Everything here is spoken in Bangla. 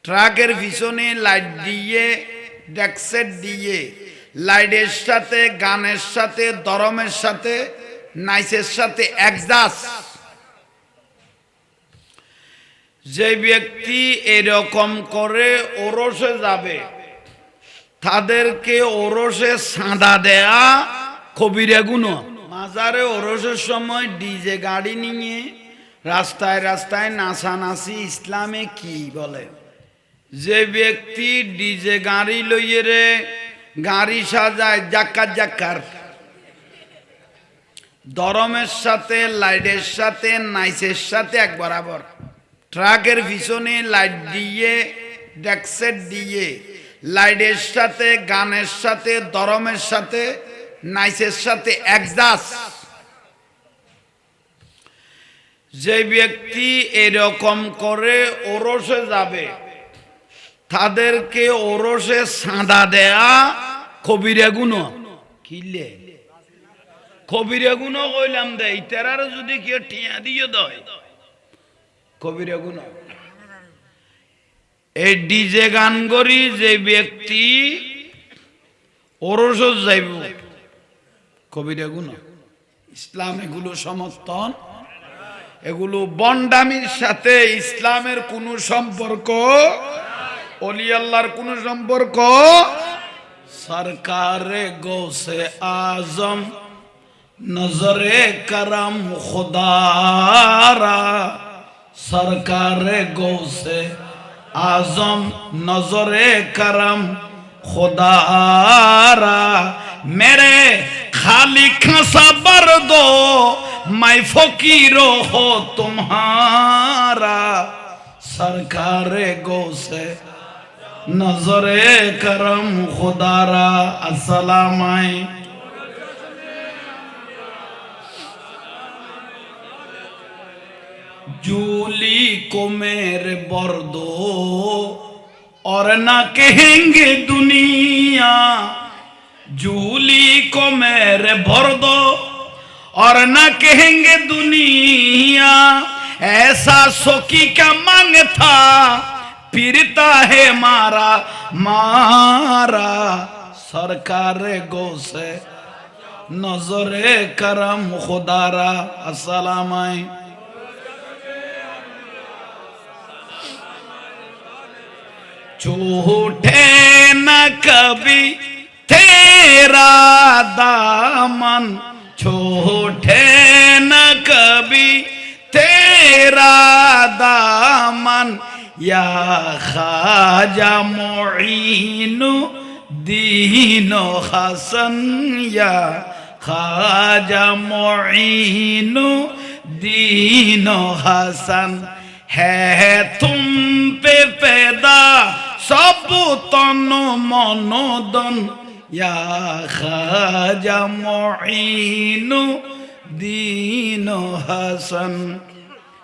ট্রাকের পিছনে লাইট দিয়ে ডেক্সেট দিয়ে লাইটের সাথে গানের সাথে দরমের সাথে নাইসের সাথে একজাস্ট। যে ব্যক্তি এরকম করে ওরসে যাবে তাদেরকে ওরসে সাঁদা দেয়া কবিরা গুনাহ। মাজারে ওরসের সময় ডিজে গাড়ি নিয়ে রাস্তায় রাস্তায় নাচানাচি ইসলামে কি বলে? যে ব্যক্তি ডিজে গাড়ি লইয়ে রে গাড়ি সাজায় জাক্কার জাক্কার দরমের সাথে লাইটের সাথে নাইসের সাথে এক বরাবর, ট্রাকের পিছনে লাইট দিয়ে ডেক্সেট দিয়ে লাইটের সাথে গানের সাথে দরমের সাথে নাইসের সাথে একজাস্ট। যে ব্যক্তি এরকম করে ওরসে যাবে তাদেরকে ওরসে সাঁদা দেয়া কবিরা গুনাহ। কিলে কবিরা গুনাহ কইলাম দে ইতারার যদি কেউ টিয়া দিয়ে দেয় কবিরা গুনাহ। এই ডিজে গান করি যে ব্যক্তি ওরস যাইব কবিরা গুনাহ। ইসলাম এগুলো সমর্থন, এগুলো বন্ডামির সাথে ইসলামের কোনো সম্পর্ক, ওলি আল্লাহর কোনো সম্পর্ক। সরকারে গৌসে আজম নজরে করম খুদারা, সরকারে গৌসে आजम नजरे करम खुदारा, मेरे खाली खसा बर दो मैं फकीरो हो तुम्हारा, सरकारे गो से नजरे करम खुदारा। अस्सलाम जूली को मेरे बर्दो और ना कहेंगे दुनिया, जूली को मेरे बर्दो और ना कहेंगे दुनिया, ऐसा सोकी का मांग था फिरता है मारा मारा, सरकार गो से नजरे करम खुदारा। अस्सलाम झूठे न कभी तेरा दामन, झूठे न कभी तेरा दामन, या ख्वाजा मुईनु दीनो हसन, या ख्वाजा मुईनु दीनो हसन, है तुम पे पैदा सब तन मनोदन, या ख्वाजा मुईनु दीनो हसन।